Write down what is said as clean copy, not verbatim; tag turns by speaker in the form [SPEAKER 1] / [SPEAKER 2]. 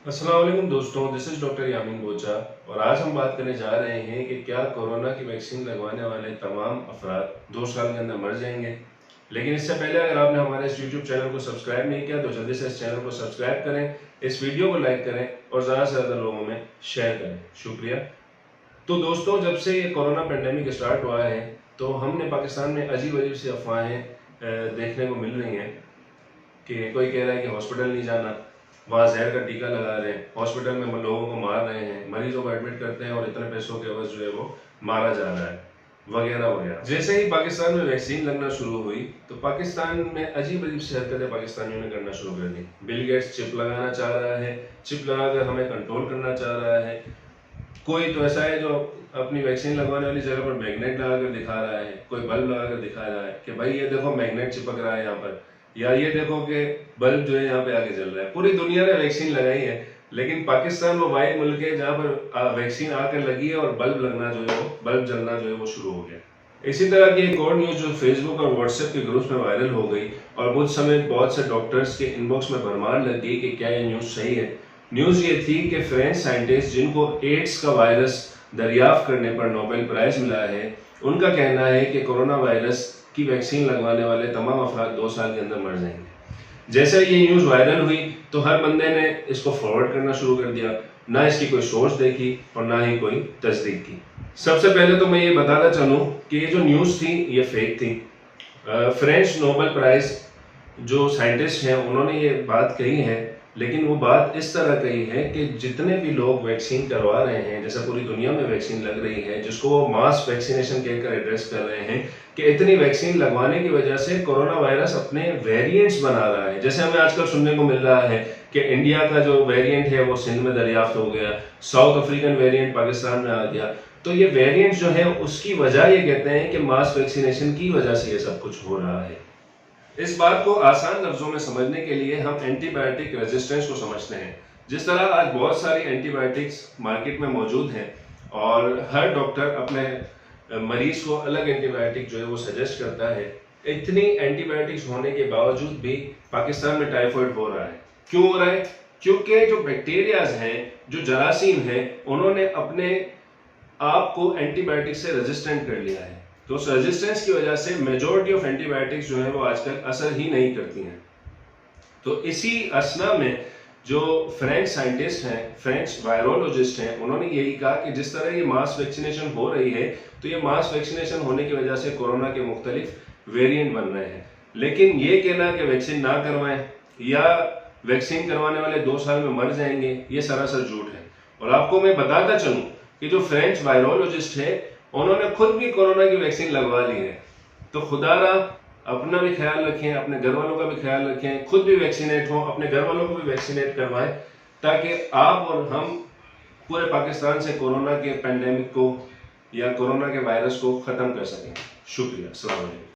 [SPEAKER 1] अस्सलाम वालेकुम दोस्तों, दिस इज़ डॉक्टर यामीन बोचा और आज हम बात करने जा रहे हैं कि क्या कोरोना की वैक्सीन लगवाने वाले तमाम अफराद 2 साल के अंदर मर जाएंगे। लेकिन इससे पहले अगर आपने हमारे इस यूट्यूब चैनल को सब्सक्राइब नहीं किया तो जल्दी से इस चैनल को सब्सक्राइब करें, इस वीडियो को लाइक करें और ज़्यादा से ज़्यादा लोगों में शेयर करें। शुक्रिया। तो दोस्तों, जब से ये कोरोना पेंडेमिक स्टार्ट हुआ है तो हमने पाकिस्तान में अजीब अजीब सी अफवाहें देखने को मिल रही हैं कि कोई कह रहा है कि हॉस्पिटल नहीं जाना, वहाँ जहर का टीका लगा रहे हैं, हॉस्पिटल में लोगों को मार रहे हैं, मरीजों को एडमिट करते हैं और इतने पैसों के एवज जो है वो मारा जा रहा है, वगैरह वगैरह। जैसे ही पाकिस्तान में वैक्सीन लगना शुरू हुई तो पाकिस्तान में अजीब अजीब सी हरकतें पाकिस्तानियों ने करना शुरू कर दी। बिल गेट्स चिप लगाना चाह रहा है, चिप लगाकर हमें कंट्रोल करना चाह रहा है। कोई तो ऐसा है जो अपनी वैक्सीन लगवाने वाली जगह पर मैग्नेट लगाकर दिखा रहा है, कोई बल्ब लगाकर दिखा रहा है कि भाई ये देखो मैग्नेट चिपक रहा है यहाँ पर, या ये देखो कि बल्ब जो है यहाँ पे आगे जल रहा है। पूरी दुनिया ने वैक्सीन लगाई है, लेकिन पाकिस्तान वो वाहिद मुल्क है जहाँ पर वैक्सीन आकर लगी है और बल्ब लगना जो है वो बल्ब जलना जो है वो शुरू हो गया। इसी तरह की एक और न्यूज़ जो फेसबुक और व्हाट्सएप के ग्रुप्स में वायरल हो गई और कुछ समय बहुत से डॉक्टर्स के इनबॉक्स में भरमार लग गई कि क्या ये न्यूज़ सही है। न्यूज़ ये थी कि फ्रेंच साइंटिस्ट जिनको एड्स का वायरस दरियाफ्त करने पर नोबेल प्राइज मिला है, उनका कहना है कि कोरोना वायरस की वैक्सीन लगवाने वाले तमाम अफराद 2 साल के अंदर मर जाएंगे। जैसे ये न्यूज़ वायरल हुई तो हर बंदे ने इसको फॉरवर्ड करना शुरू कर दिया, ना इसकी कोई सोर्स देखी और ना ही कोई तस्दीक की। सबसे पहले तो मैं ये बताना चाहूँ कि ये जो न्यूज़ थी ये फेक थी। फ्रेंच नोबेल प्राइज जो साइंटिस्ट हैं उन्होंने ये बात कही है, लेकिन वो बात इस तरह कही है कि जितने भी लोग वैक्सीन करवा रहे हैं, जैसे पूरी दुनिया में वैक्सीन लग रही है जिसको वो मास वैक्सीनेशन कहकर एड्रेस कर रहे हैं, कि इतनी वैक्सीन लगवाने की वजह से कोरोना वायरस अपने वेरिएंट्स बना रहा है। जैसे हमें आजकल सुनने को मिल रहा है कि इंडिया का जो वेरिएंट है वो सिंध में दरियाफ्त हो गया, साउथ अफ्रीकन वेरिएंट पाकिस्तान में आ गया। तो ये वेरिएंट जो है उसकी वजह ये कहते हैं कि मास वैक्सीनेशन की वजह से ये सब कुछ हो रहा है। इस बात को आसान लफ्जों में समझने के लिए हम एंटीबायोटिक रेजिस्टेंस को समझते हैं। जिस तरह आज बहुत सारी एंटीबायोटिक्स मार्केट में मौजूद हैं और हर डॉक्टर अपने मरीज को अलग एंटीबायोटिक जो है वो सजेस्ट करता है, इतनी एंटीबायोटिक्स होने के बावजूद भी पाकिस्तान में टाइफॉइड हो रहा है। क्यों हो रहा है? क्योंकि जो बैक्टीरियाज हैं, जो जरासीम हैं, उन्होंने अपने आप को एंटीबायोटिक से रेजिस्टेंट कर लिया है। तो उस रेजिस्टेंस की वजह से मेजॉरिटी ऑफ एंटीबायोटिक्स जो है वो आजकल असर ही नहीं करती हैं। तो इसी असना में जो फ्रेंच साइंटिस्ट हैं, फ्रेंच वायरोलॉजिस्ट हैं, उन्होंने यही कहा कि जिस तरह ये मास वैक्सीनेशन हो रही है तो ये मास वैक्सीनेशन होने की वजह से कोरोना के मुख्तलिफ वेरिएंट बन रहे हैं। लेकिन ये कहना कि वैक्सीन ना करवाएं या वैक्सीन करवाने वाले 2 साल में मर जाएंगे, ये सरासर झूठ है। और आपको मैं बताता चलूँ कि जो फ्रेंच वायरोलॉजिस्ट है उन्होंने खुद भी कोरोना की वैक्सीन लगवा ली है। तो खुदारा अपना भी ख्याल रखें, अपने घर वालों का भी ख्याल रखें, खुद भी वैक्सीनेट हो, अपने घर वालों को भी वैक्सीनेट करवाएं, ताकि आप और हम पूरे पाकिस्तान से कोरोना के पेंडेमिक को या कोरोना के वायरस को ख़त्म कर सकें। शुक्रिया। अस्सलाम वालेकुम।